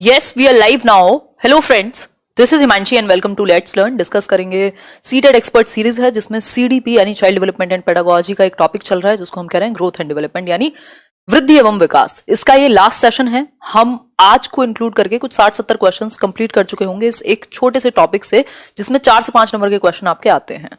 Yes, we are live now. Hello friends, this is Himanshi and welcome to Let's Learn. Discuss करेंगे seated expert series है जिसमें CDP यानी child development and pedagogy का एक topic चल रहा है जिसको हम कह रहे हैं ग्रोथ एंड डेवलपमेंट यानी वृद्धि एवं विकास। इसका ये लास्ट सेशन है। हम आज को इंक्लूड करके कुछ 60-70 क्वेश्चंस कंप्लीट कर चुके होंगे इस एक छोटे से टॉपिक से जिसमें 4 से 5 नंबर के क्वेश्चन आपके आते हैं।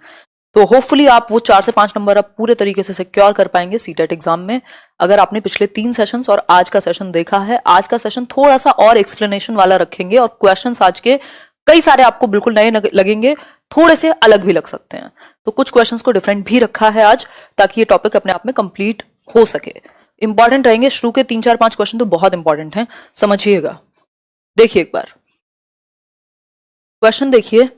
तो होपफुली आप वो 4 से 5 नंबर आप पूरे तरीके से सिक्योर कर पाएंगे सीटेट एग्जाम में। अगर आपने पिछले 3 सेशंस और आज का सेशन देखा है, आज का सेशन थोड़ा सा और एक्सप्लेनेशन वाला रखेंगे और क्वेश्चंस आज के कई सारे आपको बिल्कुल नए लगेंगे, थोड़े से अलग भी लग सकते हैं। तो कुछ क्वेश्चंस को डिफरेंट भी रखा है आज ताकि ये टॉपिक अपने आप में कंप्लीट हो सके। इंपॉर्टेंट रहेंगे, शुरू के 3-4-5 क्वेश्चन तो बहुत इंपॉर्टेंट हैं, समझिएगा। देखिए एक बार क्वेश्चन देखिए।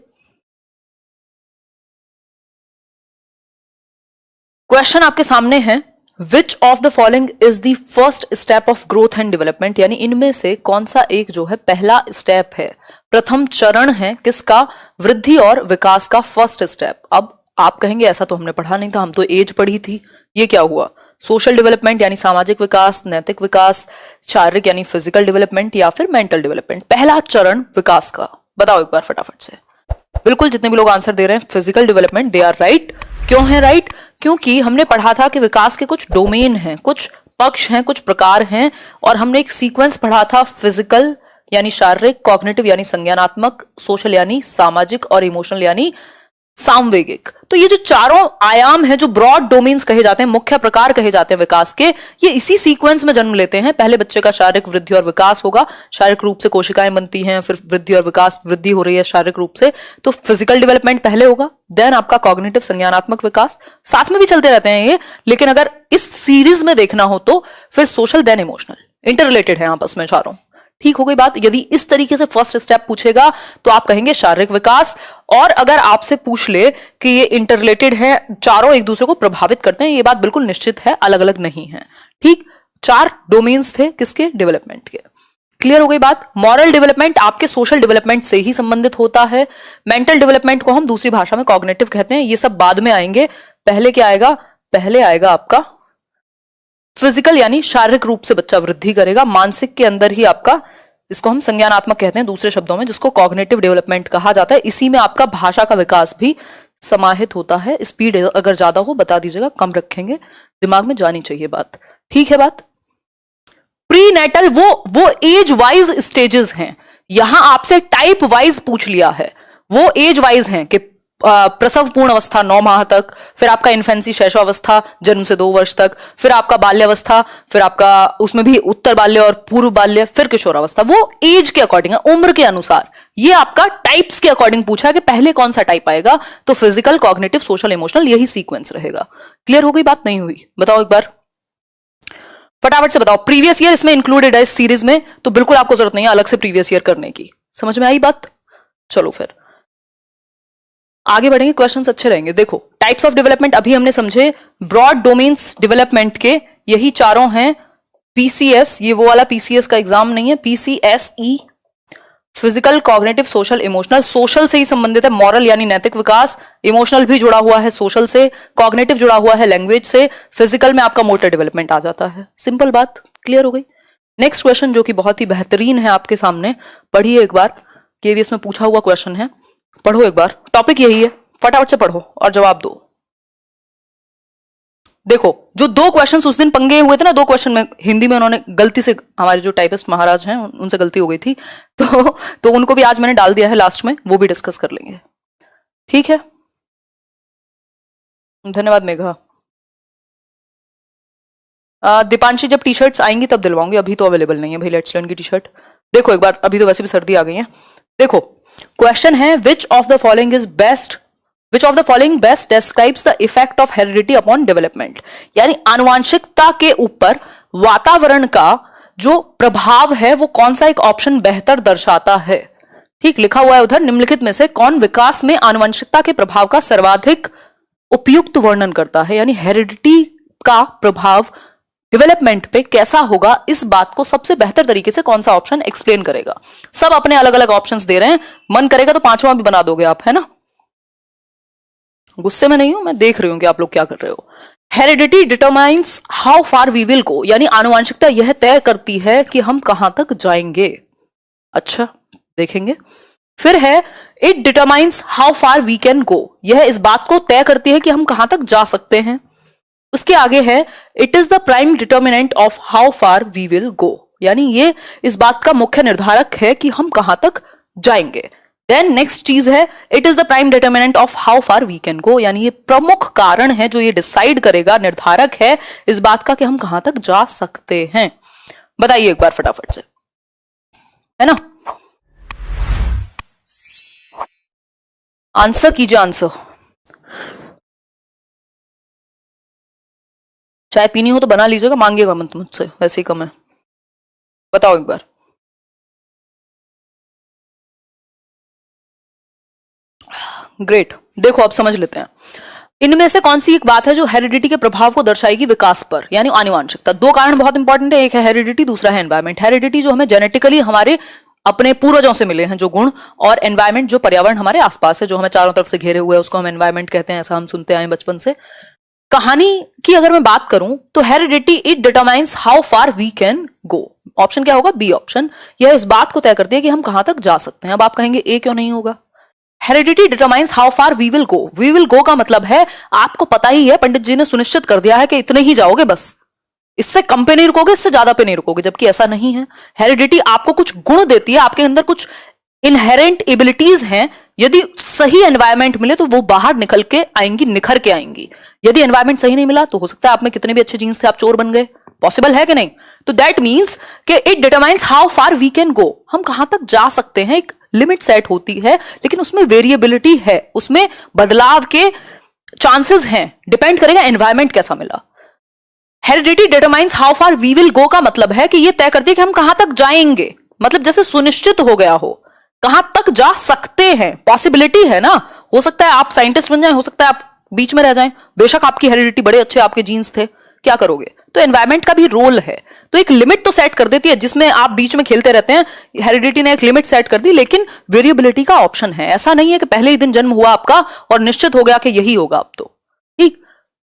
क्वेश्चन आपके सामने है, which of the following is the first step of growth and development, यानी इनमें से कौन सा एक जो है पहला स्टेप है, प्रथम चरण है किसका, वृद्धि और विकास का फर्स्ट स्टेप। अब आप कहेंगे ऐसा तो हमने पढ़ा नहीं था, हम तो एज पढ़ी थी। ये क्या हुआ, सोशल डेवलपमेंट यानी सामाजिक विकास, नैतिक विकास, शारीरिक यानी फिजिकल डेवलपमेंट या फिर मेंटल डेवलपमेंट। पहला चरण विकास का बताओ एक बार फटाफट से। बिल्कुल जितने भी लोग आंसर दे रहे हैं physical development, they are right. क्यों है राइट? क्योंकि हमने पढ़ा था कि विकास के कुछ डोमेन हैं, कुछ पक्ष हैं, कुछ प्रकार हैं और हमने एक सीक्वेंस पढ़ा था, फिजिकल यानी शारीरिक, कॉग्निटिव यानी संज्ञानात्मक, सोशल यानी सामाजिक और इमोशनल यानी सामवेगिक। तो ये जो चारों आयाम हैं, जो ब्रॉड डोमेन्स कहे जाते हैं, मुख्य प्रकार कहे जाते हैं विकास के, ये इसी सीक्वेंस में जन्म लेते हैं। पहले बच्चे का शारीरिक वृद्धि और विकास होगा, शारीरिक रूप से कोशिकाएं बनती हैं, फिर वृद्धि और विकास, वृद्धि हो रही है शारीरिक रूप से, तो फिजिकल डेवलपमेंट पहले होगा, देन आपका कॉग्निटिव संज्ञानात्मक विकास, साथ में भी चलते रहते हैं ये, लेकिन अगर इस सीरीज में देखना हो तो फिर सोशल देन इमोशनल, इंटररिलेटेड है आपस में चारों। ठीक हो गई बात। यदि इस तरीके से फर्स्ट स्टेप पूछेगा तो आप कहेंगे शारीरिक विकास, और अगर आपसे पूछ ले कि ये इंटररिलेटेड है, चारों एक दूसरे को प्रभावित करते हैं, ये बात बिल्कुल निश्चित है, अलग अलग नहीं है। ठीक, 4 डोमेन्स थे किसके, डेवलपमेंट के। क्लियर हो गई बात। मॉरल डेवलपमेंट आपके सोशल डेवलपमेंट से ही संबंधित होता है। मेंटल डेवलपमेंट को हम दूसरी भाषा में कॉग्निटिव कहते हैं। ये सब बाद में आएंगे। पहले क्या आएगा, पहले आएगा आपका फिजिकल यानी शारीरिक रूप से बच्चा वृद्धि करेगा। मानसिक के अंदर ही आपका, इसको हम संज्ञानात्मक कहते हैं दूसरे शब्दों में, जिसको कॉग्निटिव डेवलपमेंट कहा जाता है। इसी में आपका भाषा का विकास भी समाहित होता है। स्पीड अगर ज्यादा हो बता दीजिएगा, कम रखेंगे, दिमाग में जानी चाहिए बात। ठीक है बात। प्री नेटल वो एज वाइज स्टेजेस हैं। यहां आपसे टाइप वाइज पूछ लिया है, वो एज वाइज हैं कि प्रसव पूर्ण अवस्था 9 माह तक, फिर आपका इन्फेंसी शैशवावस्था जन्म से 2 वर्ष तक, फिर आपका बाल्यावस्था, फिर आपका उसमें भी उत्तर बाल्य और पूर्व बाल्य, फिर किशोरावस्था। वो एज के अकॉर्डिंग है, उम्र के अनुसार। ये आपका टाइप्स के अकॉर्डिंग पूछा है कि पहले कौन सा टाइप आएगा, तो फिजिकल, कॉग्निटिव, सोशल, इमोशनल, यही सीक्वेंस रहेगा। क्लियर हो गई बात? नहीं हुई? बताओ एक बार फटाफट से बताओ। प्रीवियस ईयर इसमें इंक्लूडेड है इस सीरीज में, तो बिल्कुल आपको जरूरत नहीं है अलग से प्रीवियस ईयर करने की। समझ में आई बात? चलो फिर आगे बढ़ेंगे, क्वेश्चंस अच्छे रहेंगे। देखो टाइप्स ऑफ डेवलपमेंट अभी हमने समझे, ब्रॉड डोमेन्स डेवलपमेंट के यही चारों हैं। पीसीएस, ये वो वाला पीसीएस का एग्जाम नहीं है, PCSE, physical, cognitive, social, emotional. Social से ही संबंधित है, मॉरल यानी नैतिक विकास, इमोशनल भी जुड़ा हुआ है सोशल से, कॉग्निटिव जुड़ा हुआ है लैंग्वेज से, फिजिकल में आपका मोटर डेवलपमेंट आ जाता है। सिंपल बात, क्लियर हो गई। नेक्स्ट क्वेश्चन जो कि बहुत ही बेहतरीन है आपके सामने, पढ़िए एक बार, केवीएस में पूछा हुआ क्वेश्चन है, पढ़ो एक बार। टॉपिक यही है, फटाफट से पढ़ो और जवाब दो। देखो जो 2 क्वेश्चंस उस दिन पंगे हुए थे ना, 2 क्वेश्चन में हिंदी में उन्होंने गलती से, हमारे जो टाइपिस्ट महाराज हैं उनसे गलती हो गई थी, तो उनको भी आज मैंने डाल दिया है लास्ट में, वो भी डिस्कस कर लेंगे। ठीक है, धन्यवाद मेघा। दीपांशी जब टी शर्ट्स आएंगी तब दिलवाऊंगी, अभी तो अवेलेबल नहीं है भाई लेट्स लर्न की टी शर्ट। देखो एक बार, अभी तो वैसे भी सर्दी आ गई है। देखो क्वेश्चन है, which of the following best describes the effect of heredity upon development, यानी आनुवांशिकता के ऊपर वातावरण का जो प्रभाव है वो कौन सा एक ऑप्शन बेहतर दर्शाता है। ठीक लिखा हुआ है उधर, निम्नलिखित में से कौन विकास में आनुवंशिकता के प्रभाव का सर्वाधिक उपयुक्त वर्णन करता है, यानी हेरिडिटी का प्रभाव डेवलपमेंट पे कैसा होगा, इस बात को सबसे बेहतर तरीके से कौन सा ऑप्शन एक्सप्लेन करेगा। सब अपने अलग अलग ऑप्शंस दे रहे हैं, मन करेगा तो 5वां भी बना दोगे आप, है ना। गुस्से में नहीं हूं मैं, देख रही हूं कि आप लोग क्या कर रहे हो। Heredity determines how far we will go, यानी आनुवंशिकता यह तय करती है कि हम कहां तक जाएंगे। अच्छा, देखेंगे। फिर है it determines how far we can go, यह इस बात को तय करती है कि हम कहां तक जा सकते हैं। उसके आगे है it is the prime determinant of how far we will go, यानी ये इस बात का मुख्य निर्धारक है कि हम कहां तक जाएंगे। देन नेक्स्ट चीज है it is the prime determinant of how far we can go, यानी ये प्रमुख कारण है जो ये डिसाइड करेगा, निर्धारक है इस बात का कि हम कहां तक जा सकते हैं। बताइए एक बार फटाफट से, है ना। आंसर कीजिए, आंसर। चाय पीनी हो तो बना लीजिएगा, मांगिएगा मत मुझसे, वैसे ही कम है। बताओ एक बार। ग्रेट, देखो अब समझ लेते हैं इनमें से कौन सी एक बात है जो हेरिडिटी के प्रभाव को दर्शाएगी विकास पर, यानी आनुवंशिकता। दो कारण बहुत इंपॉर्टेंट है, एक है हेरिडिटी, दूसरा है एनवायरमेंट। हेरिडिटी जो हमें जेनेटिकली हमारे अपने पूर्वजों से मिले हैं जो गुण, और एनवायरमेंट जो पर्यावरण हमारे आसपास है जो हमें चारों तरफ से घेरे हुए है, उसको हम एनवायरमेंट कहते हैं, ऐसा हम सुनते आए बचपन से। कहानी की अगर मैं बात करूं तो heredity it determines how far we can go. Option क्या होगा? B option. यह इस बात को तय करती है कि हम कहां तक जा सकते हैं। अब आप कहेंगे ए क्यों नहीं होगा? Heredity determines how far we will go. We will go का मतलब है आपको पता ही है, पंडित जी ने सुनिश्चित कर दिया है कि इतने ही जाओगे बस, इससे कम पे नहीं रुकोगे, इससे ज्यादा पे नहीं रुकोगे, जबकि ऐसा नहीं है। हेरिडिटी आपको कुछ गुण देती है, आपके अंदर कुछ इनहेरेंट एबिलिटीज हैं, यदि सही एनवायरमेंट मिले तो वो बाहर निकल के आएंगी, निखर के आएंगी। यदि एनवायरमेंट सही नहीं मिला तो हो सकता है आप में कितने भी अच्छे जीन्स थे, आप चोर बन गए। पॉसिबल है कि नहीं? तो दैट मीन्स कि it determines how far we can go, हम कहां तक जा सकते हैं। एक लिमिट सेट होती है, लेकिन उसमें वेरिएबिलिटी है, उसमें बदलाव के चांसेस हैं, डिपेंड करेगा एनवायरमेंट कैसा मिला। Heredity determines how far we will go का मतलब है कि ये तय करती है कि हम कहां तक जाएंगे, मतलब जैसे सुनिश्चित हो गया हो कहां तक जा सकते हैं। पॉसिबिलिटी है ना, हो सकता है आप साइंटिस्ट बन जाएं, हो सकता है आप बीच में रह जाएं, बेशक आपकी हेरिडिटी बड़े अच्छे आपके जीन्स थे, क्या करोगे? तो एनवायरमेंट का भी रोल है। तो एक लिमिट तो सेट कर देती है जिसमें आप बीच में खेलते रहते हैं, हेरिडिटी ने एक लिमिट सेट कर दी, लेकिन वेरिएबिलिटी का ऑप्शन है। ऐसा नहीं है कि पहले ही दिन जन्म हुआ आपका और निश्चित हो गया कि यही होगा अब तो, ठीक।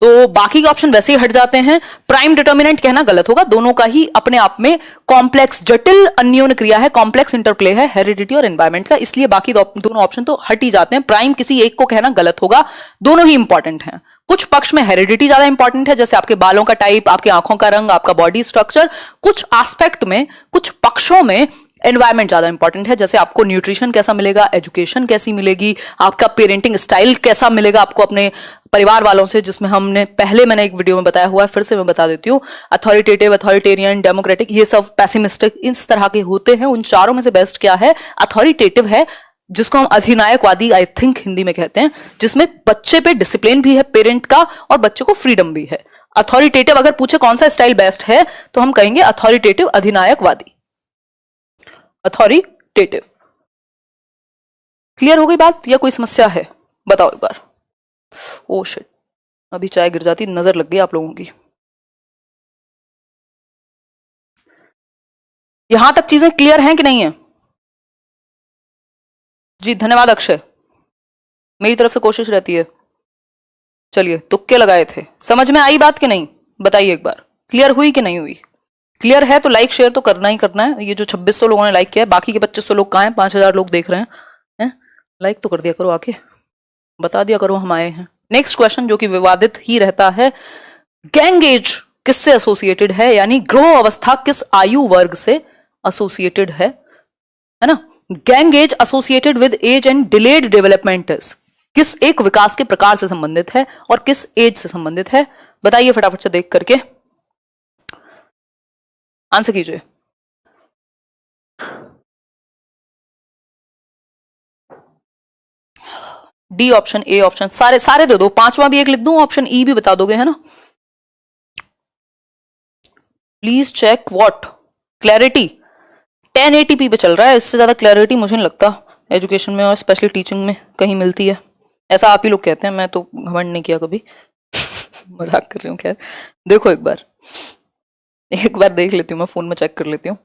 तो बाकी के ऑप्शन वैसे ही हट जाते हैं। प्राइम डिटर्मिनेंट कहना गलत होगा, दोनों का ही अपने आप में कॉम्प्लेक्स, जटिल अन्योन्य क्रिया है, कॉम्प्लेक्स इंटरप्ले है हेरिडिटी और एनवायरमेंट का, इसलिए बाकी दोनों ऑप्शन तो हट ही जाते हैं। प्राइम किसी एक को कहना गलत होगा, दोनों ही इंपॉर्टेंट हैं। कुछ पक्ष में हेरिडिटी ज्यादा इंपॉर्टेंट है, जैसे आपके बालों का टाइप, आपकी आंखों का रंग, आपका बॉडी स्ट्रक्चर। कुछ एस्पेक्ट में, कुछ पक्षों में एनवायरमेंट ज्यादा इंपॉर्टेंट है, जैसे आपको न्यूट्रिशन कैसा मिलेगा, एजुकेशन कैसी मिलेगी, आपका पेरेंटिंग स्टाइल कैसा मिलेगा आपको अपने परिवार वालों से, जिसमें मैंने एक वीडियो में बताया हुआ है, फिर से मैं बता देती हूँ। अथॉरिटेटिव, अथॉरिटेरियन, डेमोक्रेटिक, ये सब पेसिमिस्टिक, इस तरह के होते हैं। उन चारों में से बेस्ट क्या है? अथॉरिटेटिव है, जिसको हम अधिनायकवादी आई थिंक हिंदी में कहते हैं, जिसमें बच्चे पे डिसिप्लिन भी है पेरेंट का और बच्चे को फ्रीडम भी है। अथॉरिटेटिव अगर पूछे कौन सा स्टाइल बेस्ट है तो हम कहेंगे अथॉरिटेटिव, अधिनायकवादी, अथॉरिटेटिव। क्लियर हो गई बात या कोई समस्या है? बताओ एक बार। ओ शिट, अभी चाय गिर जाती, नजर लग गई आप लोगों की। यहां तक चीजें क्लियर हैं कि नहीं है? जी धन्यवाद अक्षय, मेरी तरफ से कोशिश रहती है। चलिए, तुक्के लगाए थे, समझ में आई बात कि नहीं? बताइए एक बार, क्लियर हुई कि नहीं हुई? क्लियर है तो लाइक शेयर तो करना ही करना है। ये जो 2600 लोगों ने लाइक किया है, बाकी के 2500 लोग कहाँ हैं? 5000 लोग देख रहे हैं, लाइक तो कर दिया करो, आके बता दिया करो हम आए हैं। नेक्स्ट क्वेश्चन जो कि विवादित ही रहता है, गैंग एज किससे एसोसिएटेड है, यानी ग्रो अवस्था किस आयु वर्ग से एसोसिएटेड है ना? Gang age associated with age and delayed development किस एक विकास के प्रकार से संबंधित है और किस एज से संबंधित है? बताइए फटाफट से देख करके, आंसर कीजिए। डी ऑप्शन, ए ऑप्शन, सारे सारे दे दो, पांचवा भी एक लिख दूं, ऑप्शन ई भी बता दोगे, है ना? Please check what clarity 1080p पे चल रहा है, इससे ज्यादा क्लैरिटी मुझे नहीं लगता एजुकेशन में और स्पेशली टीचिंग में कहीं मिलती है। ऐसा आप ही लोग कहते हैं, मैं तो घमंड नहीं किया कभी। मजाक कर रही हूँ। खैर देखो एक बार देख लेती हूँ, मैं फोन में चेक कर लेती हूँ।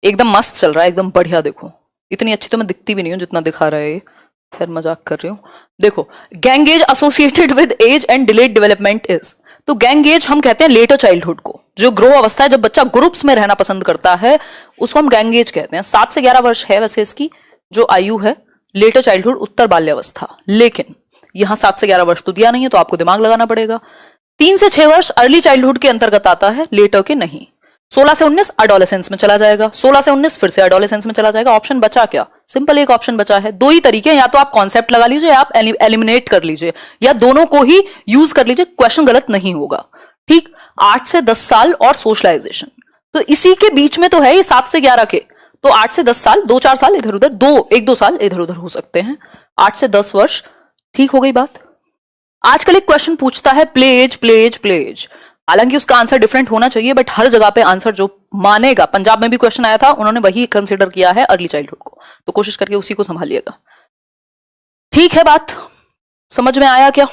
एकदम मस्त चल रहा है, एकदम बढ़िया। देखो इतनी अच्छी तो मैं दिखती भी नहीं हूँ जितना दिखा रहा है ये। खैर मजाक कर रही हूं। देखो, gang age associated with age and delayed development is, तो गैंग एज हम कहते हैं लेटर चाइल्डहुड को, जो ग्रो अवस्था है जब बच्चा ग्रुप्स में रहना पसंद करता है उसको हम गैंग एज कहते हैं। 7 से 11 वर्ष है वैसे इसकी जो आयु है, लेटर चाइल्डहुड उत्तर बाल्यावस्था, लेकिन यहां 7 से 11 वर्ष तो दिया नहीं है तो आपको दिमाग लगाना पड़ेगा। 3 से 6 वर्ष अर्ली चाइल्डहुड के अंतर्गत आता है, लेटर के नहीं। 16 से 19 एडोलेसेंस में चला जाएगा, 16 से 19 फिर से एडोलेसेंस में चला जाएगा। ऑप्शन बचा क्या? सिंपल एक ऑप्शन बचा है। दो ही तरीके, या तो आप कॉन्सेप्ट लगा लीजिए, आप एलिमिनेट कर लीजिए, या दोनों को ही यूज कर लीजिए, क्वेश्चन गलत नहीं होगा। ठीक, 8 से 10 साल और सोशलाइजेशन, तो इसी के बीच में तो है ये 7 से 11 के, तो 8 से 10 साल, 2-4 साल इधर उधर, 1-2 साल इधर उधर हो सकते हैं। 8 से 10 वर्ष, ठीक हो गई बात। आजकल एक क्वेश्चन पूछता है play age, play age, play age, हालांकि उसका आंसर डिफरेंट होना चाहिए, बट हर जगह पे आंसर जो मानेगा, पंजाब में भी क्वेश्चन आया था, उन्होंने वही कंसीडर किया है अर्ली चाइल्डहुड को, तो कोशिश करके उसी को संभालिएगा। ठीक है, बात समझ में आया क्या?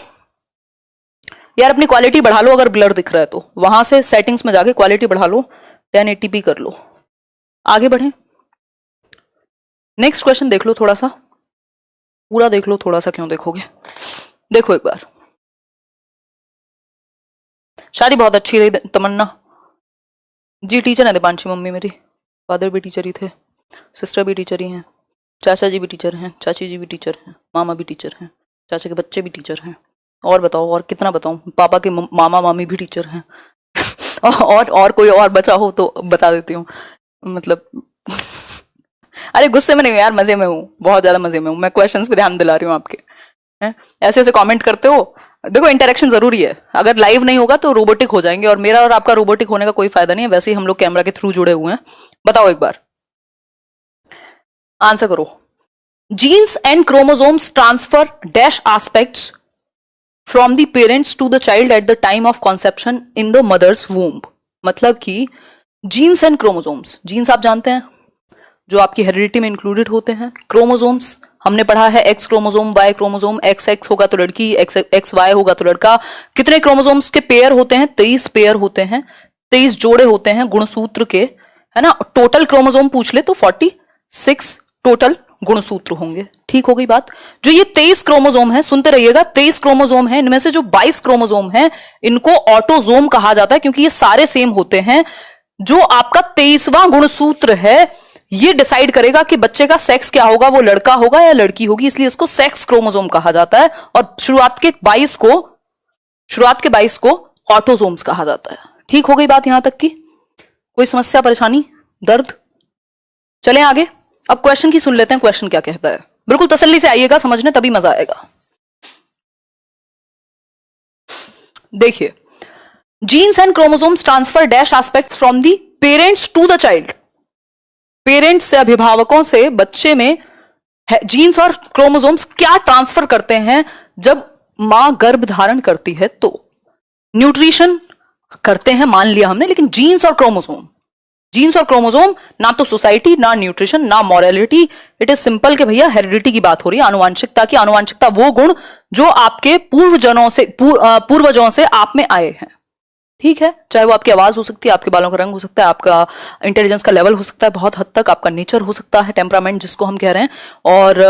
यार अपनी क्वालिटी बढ़ा लो, अगर ब्लर दिख रहा है तो वहां से सेटिंग्स में जाके क्वालिटी बढ़ा लो, 1080p कर लो। आगे बढ़े, नेक्स्ट क्वेश्चन देख लो, थोड़ा सा पूरा देख लो, थोड़ा सा क्यों देखोगे, देखो एक बार। शादी बहुत अच्छी रही तमन्ना जी, टीचर है दीपांशी मम्मी मेरी, फादर भी टीचर ही थे, सिस्टर भी टीचर ही हैं, चाचा जी भी टीचर हैं, चाची जी भी टीचर हैं, मामा भी टीचर हैं, चाचा के बच्चे भी टीचर हैं, और बताओ और कितना बताऊं, पापा के मामा मामी भी टीचर हैं और कोई और बचा हो तो बता देती हूँ, मतलब अरे गुस्से में नहीं हूँ यार, मजे में हूँ, बहुत ज्यादा मजे में हूँ मैं, क्वेश्चंस पे ध्यान दिला रही हूँ आपके। ऐसे ऐसे कमेंट करते हो, देखो इंटरेक्शन जरूरी है, अगर लाइव नहीं होगा तो रोबोटिक हो जाएंगे, और मेरा और आपका रोबोटिक होने का कोई फायदा नहीं है, वैसे ही हम लोग कैमरा के थ्रू जुड़े हुए हैं। बताओ एक बार, आंसर करो। Genes and chromosomes transfer dash aspects from the parents to the child at the time of conception in the mother's womb, मतलब कि जीन्स एंड क्रोमोसोम्स, जीन्स आप जानते हैं जो आपकी हेरिडिटी में इंक्लूडेड होते हैं, क्रोमोसोम्स हमने पढ़ा है X chromosome, Y chromosome, X होगा तो लड़की, एक्स वाई होगा तो लड़का। कितने क्रोमोसोम्स के पेयर होते हैं? 23 पेयर होते हैं, 23 जोड़े होते हैं गुणसूत्र के, है ना। टोटल क्रोमोसोम पूछ ले तो 46 टोटल गुणसूत्र होंगे, ठीक हो गई बात। जो ये 23 क्रोमोसोम है, सुनते रहिएगा, 23 क्रोमोसोम है, इनमें से जो 22 क्रोमोसोम है इनको ऑटोजोम कहा जाता है, क्योंकि ये सारे सेम होते हैं। जो आपका 23वां गुणसूत्र है ये डिसाइड करेगा कि बच्चे का सेक्स क्या होगा, वो लड़का होगा या लड़की होगी, इसलिए इसको सेक्स क्रोमोसोम कहा जाता है। और शुरुआत के 22 को ऑटोसोम्स कहा जाता है। ठीक हो गई बात यहां तक की? कोई समस्या, परेशानी, दर्द? चलें आगे, अब क्वेश्चन की सुन लेते हैं, क्वेश्चन क्या कहता है। बिल्कुल तसल्ली से आइएगा समझने, तभी मजा आएगा। देखिए, genes and chromosomes transfer dash aspects from the parents to the child, parents से, अभिभावकों से बच्चे में जीन्स और क्रोमोसोम्स क्या ट्रांसफर करते हैं जब मां गर्भ धारण करती है। तो न्यूट्रिशन करते हैं मान लिया हमने, लेकिन जीन्स और क्रोमोसोम ना तो सोसाइटी, ना न्यूट्रिशन, ना मॉरलिटी, इट इज सिंपल कि भैया हेरिडिटी की बात हो रही है, आनुवांशिकता की। आनुवांशिकता वो गुण जो आपके पूर्वजों से आप में आए हैं, ठीक है। चाहे वो आपकी आवाज हो सकती है, आपके बालों का रंग हो सकता है, आपका इंटेलिजेंस का लेवल हो सकता है, बहुत हद तक आपका नेचर हो सकता है, टेम्परामेंट जिसको हम कह रहे हैं, और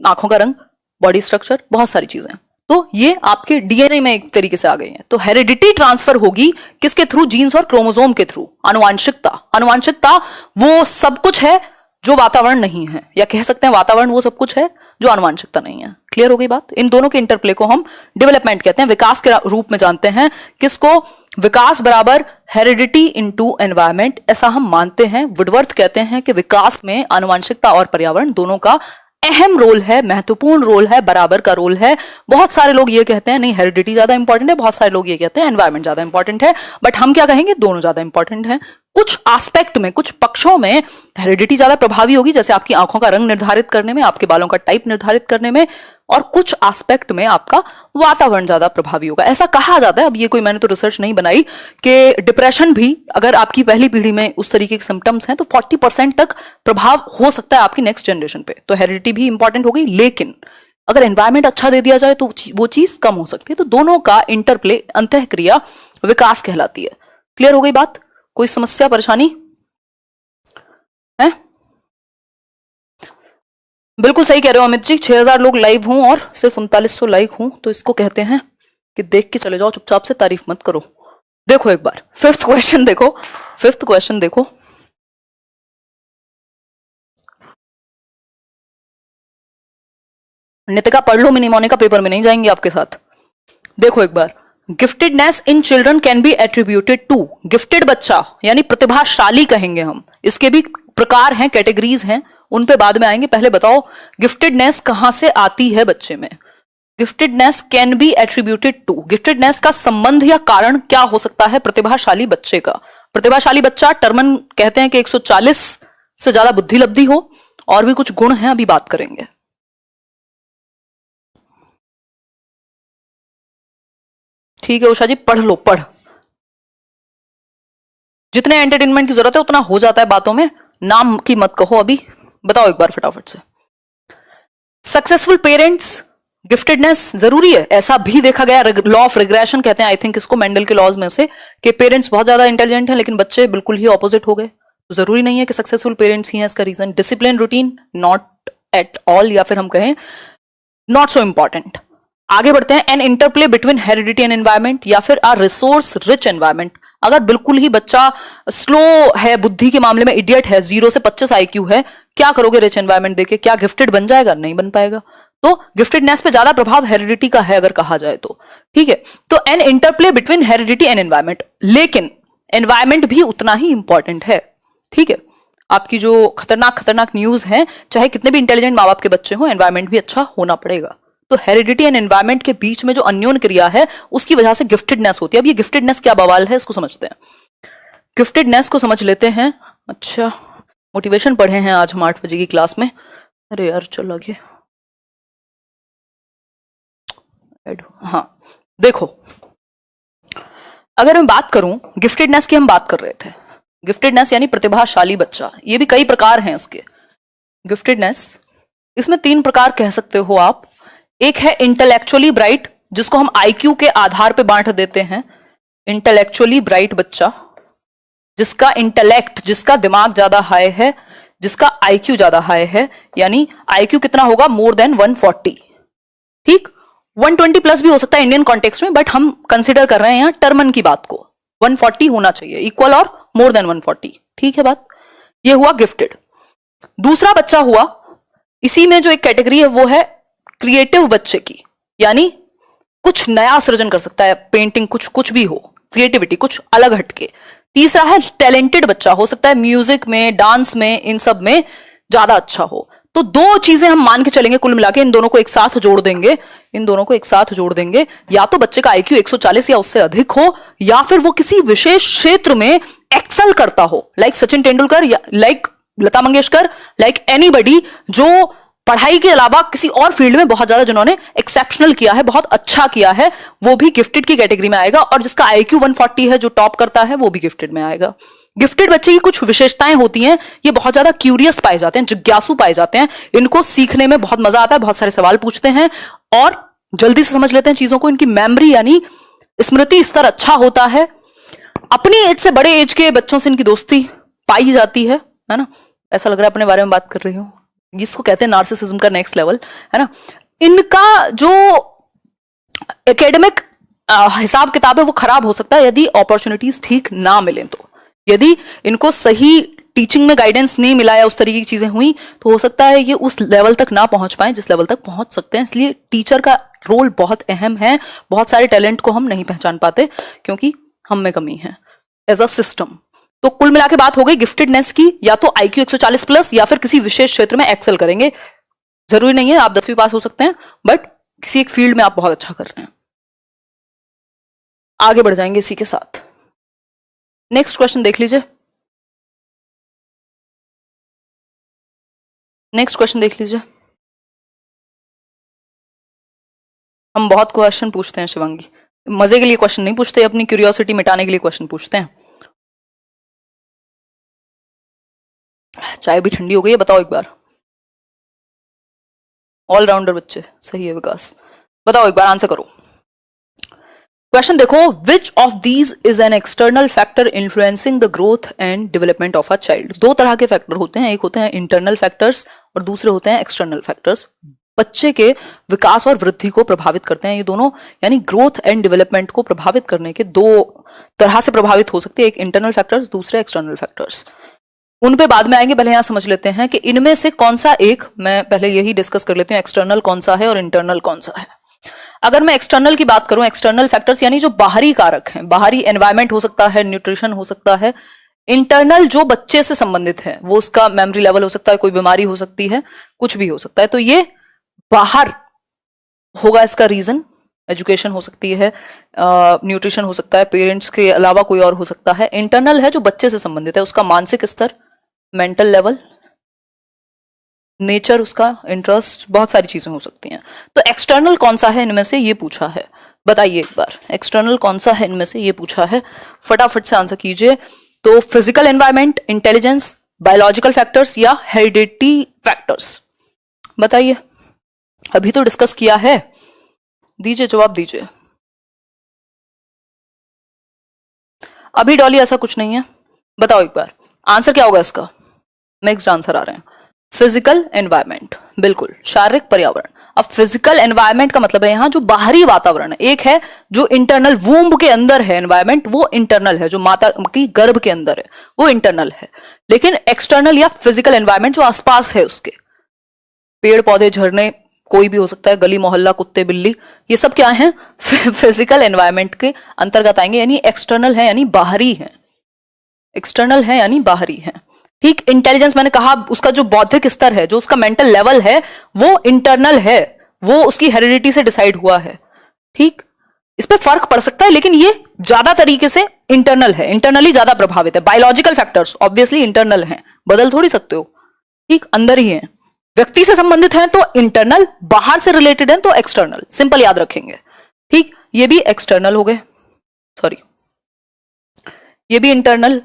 आंखों का रंग, बॉडी स्ट्रक्चर, बहुत सारी चीजें। तो ये आपके डीएनए में एक तरीके से आ गई हैं। तो हेरिडिटी ट्रांसफर होगी किसके थ्रू? जीन्स और क्रोमोसोम के थ्रू। अनुवांशिकता वो सब कुछ है जो वातावरण नहीं है, या कह सकते हैं वातावरण वो सब कुछ है जो अनुवांशिकता नहीं है। क्लियर हो गई बात? इन दोनों के इंटरप्ले को हम डेवलपमेंट कहते हैं, विकास के रूप में जानते हैं। किसको? विकास बराबर हेरिडिटी इनटू एनवायरमेंट, ऐसा हम मानते हैं। वुडवर्थ कहते हैं कि विकास में आनुवांशिकता और पर्यावरण दोनों का अहम रोल है, महत्वपूर्ण रोल है, बराबर का रोल है। बहुत सारे लोग ये कहते हैं नहीं हेरिडिटी ज्यादा इंपॉर्टेंट है, बहुत सारे लोग ये कहते हैं एनवायरमेंट ज्यादा इंपॉर्टेंट है, बट हम क्या कहेंगे? दोनों ज्यादा इंपॉर्टेंट है। कुछ एस्पेक्ट में, कुछ पक्षों में हेरिडिटी ज्यादा प्रभावी होगी, जैसे आपकी आंखों का रंग निर्धारित करने में, आपके बालों का टाइप निर्धारित करने में, और कुछ एस्पेक्ट में आपका वातावरण ज्यादा प्रभावी होगा। ऐसा कहा जाता है, अब ये कोई मैंने तो रिसर्च नहीं बनाई, कि डिप्रेशन भी अगर आपकी पहली पीढ़ी में उस तरीके के सिम्टम्स हैं तो 40% तक प्रभाव हो सकता है आपकी नेक्स्ट जनरेशन पे। तो हेरिडिटी भी इंपॉर्टेंट हो गई, लेकिन अगर एनवायरमेंट अच्छा दे दिया जाए तो वो चीज कम हो सकती है। तो दोनों का इंटरप्ले, अंतःक्रिया विकास कहलाती है। क्लियर हो गई बात? कोई समस्या, परेशानी है? बिल्कुल सही कह रहे हो अमित जी, 6000 लोग लाइव हों और सिर्फ 3900 लाइक हों तो इसको कहते हैं कि देख के चले जाओ, चुपचाप से तारीफ मत करो। देखो एक बार फिफ्थ क्वेश्चन देखो, फिफ्थ क्वेश्चन देखो। नितिका पढ़ लो, मिनी मोनिका पेपर में नहीं जाएंगे आपके साथ। देखो एक बार, giftedness in children can be attributed to, gifted बच्चा यानी प्रतिभाशाली कहेंगे हम, इसके भी प्रकार हैं, कैटेगरीज हैं, उन पे बाद में आएंगे। पहले बताओ गिफ्टेडनेस कहां से आती है बच्चे में। Giftedness can be attributed to, giftedness का संबंध या कारण क्या हो सकता है प्रतिभाशाली बच्चे का। प्रतिभाशाली बच्चा टर्मन कहते हैं कि 140 से ज्यादा बुद्धि लब्धि हो, और भी कुछ गुण हैं, अभी बात करेंगे। ठीक है उषा जी, पढ़ लो, पढ़, जितने एंटरटेनमेंट की जरूरत है उतना हो जाता है बातों में, नाम की मत कहो अभी। बताओ एक बार फटाफट से। सक्सेसफुल पेरेंट्स, गिफ्टेडनेस जरूरी है, ऐसा भी देखा गया, लॉ ऑफ रिग्रेशन कहते हैं आई थिंक इसको, मेंडल के लॉज में से, कि पेरेंट्स बहुत ज्यादा इंटेलिजेंट हैं लेकिन बच्चे बिल्कुल ही ऑपोजिट हो गए। तो जरूरी नहीं है कि सक्सेसफुल पेरेंट्स ही हैं इसका reason. Discipline routine not at all, या फिर हम कहें नॉट सो इंपॉर्टेंट। आगे बढ़ते हैं, an interplay between heredity and environment, या फिर आर रिसोर्स रिच एनवायरमेंट। अगर बिल्कुल ही बच्चा स्लो है बुद्धि के मामले में, इडियट है, 0 से 25 आईक्यू है, क्या करोगे रिच एनवायरमेंट देके, क्या गिफ्टेड बन जाएगा? नहीं बन पाएगा। तो गिफ्टेडनेस पे ज्यादा प्रभाव हेरिडिटी का है अगर कहा जाए तो। ठीक है, तो an interplay between heredity and environment, लेकिन एनवायरमेंट भी उतना ही इंपॉर्टेंट है। ठीक है, आपकी जो खतरनाक खतरनाक न्यूज है, चाहे कितने भी इंटेलिजेंट माँ बाप के बच्चे हो, एनवायरमेंट भी अच्छा होना पड़ेगा। तो हेरिडिटी एंड एनवायरमेंट के बीच में जो अन्योन क्रिया है उसकी वजह से गिफ्टेडनेस होती है। अब ये गिफ्टेडनेस क्या बवाल है इसको समझते हैं। गिफ्टेडनेस को समझ लेते हैं। अच्छा, मोटिवेशन पढ़े हैं आज हम 8 बजे की क्लास में। अरे यार चलो आगे, हाँ देखो, अगर मैं बात करूं गिफ्टेडनेस की, हम बात कर रहे थे गिफ्टेडनेस यानी प्रतिभाशाली बच्चा, ये भी कई प्रकार हैं इसके। गिफ्टेडनेस, इसमें 3 प्रकार कह सकते हो आप। एक है इंटेलेक्चुअली ब्राइट, जिसको हम आईक्यू के आधार पे बांट देते हैं। इंटेलेक्चुअली ब्राइट बच्चा, जिसका इंटेलेक्ट, जिसका दिमाग ज्यादा हाई है, जिसका आईक्यू ज्यादा हाई है, यानी आईक्यू कितना होगा, मोर देन 140। ठीक, 120 प्लस भी हो सकता है इंडियन कॉन्टेक्स्ट में, बट हम कंसिडर कर रहे हैं यहां टर्मन की बात को। 140 होना चाहिए, इक्वल और मोर देन 140। ठीक है बात, ये हुआ गिफ्टेड। दूसरा बच्चा हुआ, इसी में जो एक कैटेगरी है वो है क्रिएटिव बच्चे की, यानी कुछ नया सृजन कर सकता है, पेंटिंग, कुछ भी हो, क्रिएटिविटी कुछ अलग हटके। तीसरा है टैलेंटेड बच्चा, हो सकता है म्यूजिक में, डांस में, इन सब में ज्यादा अच्छा हो। तो 2 चीजें हम मान के चलेंगे कुल मिला के, इन दोनों को एक साथ जोड़ देंगे, इन दोनों को एक साथ जोड़ देंगे। या तो बच्चे का आईक्यू 140 या उससे अधिक हो, या फिर वो किसी विशेष क्षेत्र में एक्सेल करता हो, लाइक सचिन तेंदुलकर, या like Lata Mangeshkar, like anybody जो पढ़ाई के अलावा किसी और फील्ड में बहुत ज्यादा, जिन्होंने एक्सेप्शनल किया है, बहुत अच्छा किया है, वो भी गिफ्टेड की कैटेगरी में आएगा। और जिसका आईक्यू 140 है, जो टॉप करता है, वो भी गिफ्टेड में आएगा। गिफ्टेड बच्चे की कुछ विशेषताएं होती हैं, ये बहुत ज्यादा क्यूरियस पाए जाते हैं, जिज्ञासु पाए जाते हैं, इनको सीखने में बहुत मजा आता है, बहुत सारे सवाल पूछते हैं और जल्दी से समझ लेते हैं चीजों को। इनकी मेमोरी यानी स्मृति स्तर अच्छा होता है। अपनी एज से बड़े एज के बच्चों से इनकी दोस्ती पाई जाती है ना। ऐसा लग रहा है अपने बारे में बात कर रही हूं, इसको कहते हैं नार्सिसिज्म का नेक्स्ट लेवल, है ना। इनका जो एकेडमिक हिसाब किताब है वो खराब हो सकता है यदि अपॉर्चुनिटीज ठीक ना मिले। तो यदि इनको सही टीचिंग में गाइडेंस नहीं मिला या उस तरीके की चीजें हुई, तो हो सकता है ये उस लेवल तक ना पहुंच पाए जिस लेवल तक पहुंच सकते हैं। इसलिए टीचर का रोल बहुत अहम है। बहुत सारे टैलेंट को हम नहीं पहचान पाते क्योंकि हम में कमी है एज अ सिस्टम। तो कुल मिला के बात हो गई गिफ्टेडनेस की, या तो आईक्यू 140 प्लस या फिर किसी विशेष क्षेत्र में एक्सेल करेंगे। जरूरी नहीं है आप 10वीं पास हो सकते हैं, बट किसी एक फील्ड में आप बहुत अच्छा कर रहे हैं। आगे बढ़ जाएंगे इसी के साथ। नेक्स्ट क्वेश्चन देख लीजिए, नेक्स्ट क्वेश्चन देख लीजिए। हम बहुत क्वेश्चन पूछते हैं शिवांगी, मजे के लिए क्वेश्चन नहीं पूछते, अपनी क्यूरियोसिटी मिटाने के लिए क्वेश्चन पूछते हैं। चाय भी ठंडी हो गई है, बताओ एक बार। ऑलराउंडर बच्चे, सही है विकास, बताओ एक बार आंसर करो। क्वेश्चन देखो, which of these is an external factor influencing the growth and development of a child. दो तरह के फैक्टर होते हैं, एक होते हैं इंटरनल फैक्टर्स और दूसरे होते हैं एक्सटर्नल फैक्टर्स। बच्चे के विकास और वृद्धि को प्रभावित करते हैं ये दोनों, यानी ग्रोथ एंड डेवलपमेंट को प्रभावित करने के दो तरह से प्रभावित हो सकते हैं, एक इंटरनल फैक्टर्स, दूसरे एक्सटर्नल फैक्टर्स। उन पे बाद में आएंगे, पहले यहां समझ लेते हैं कि इनमें से कौन सा एक, मैं पहले यही डिस्कस कर लेती हूँ, एक्सटर्नल कौन सा है और इंटरनल कौन सा है। अगर मैं एक्सटर्नल की बात करूं, एक्सटर्नल फैक्टर्स यानी जो बाहरी कारक हैं, बाहरी एनवायरमेंट हो सकता है, न्यूट्रिशन हो सकता है। इंटरनल जो बच्चे से संबंधित है, वो उसका मेमोरी लेवल हो सकता है, कोई बीमारी हो सकती है, कुछ भी हो सकता है, तो ये बाहर होगा। इसका रीजन एजुकेशन हो सकती है, न्यूट्रिशन हो सकता है, पेरेंट्स के अलावा कोई और हो सकता है। इंटरनल है जो बच्चे से संबंधित है, उसका मानसिक स्तर, मेंटल लेवल, नेचर, उसका इंटरेस्ट, बहुत सारी चीजें हो सकती हैं। तो एक्सटर्नल कौन सा है इनमें से, ये पूछा है, बताइए एक बार, एक्सटर्नल कौन सा है इनमें से, ये पूछा है, फटाफट से आंसर कीजिए। तो physical environment, intelligence, biological factors या हेरिडिटी फैक्टर्स, बताइए। अभी तो डिस्कस किया है, दीजिए जवाब दीजिए। अभी डॉली ऐसा कुछ नहीं है, बताओ एक बार आंसर क्या होगा इसका। नेक्स्ट आंसर आ रहे हैं, फिजिकल एनवायरमेंट, बिल्कुल, शारीरिक पर्यावरण। अब फिजिकल एनवायरनमेंट का मतलब है यहां जो बाहरी वातावरण है, एक है जो इंटरनल वूम्ब के अंदर है एनवायरनमेंट, वो इंटरनल है, जो माता की गर्भ के अंदर है वो इंटरनल है। लेकिन एक्सटर्नल या फिजिकल एनवायरनमेंट जो आसपास है उसके, पेड़ पौधे, झरने, कोई भी हो सकता है, गली मोहल्ला, कुत्ते बिल्ली, ये सब क्या है, फिजिकल एनवायरनमेंट के अंतर्गत आएंगे, यानी एक्सटर्नल है यानी बाहरी है, एक्सटर्नल है यानी बाहरी है। ठीक, इंटेलिजेंस मैंने कहा उसका जो बौद्धिक स्तर है, जो उसका मेंटल लेवल है, वो इंटरनल है, वो उसकी हेरिडिटी से डिसाइड हुआ है। ठीक, इस पे फर्क पड़ सकता है, लेकिन ये ज्यादा तरीके से इंटरनल है, इंटरनली ज्यादा प्रभावित है। बायोलॉजिकल फैक्टर्स ऑब्वियसली इंटरनल हैं, बदल थोड़ी सकते हो, ठीक, अंदर ही है। व्यक्ति से संबंधित है तो इंटरनल, बाहर से रिलेटेड है तो एक्सटर्नल, सिंपल याद रखेंगे। ठीक, ये भी एक्सटर्नल हो गए, सॉरी ये भी इंटरनल।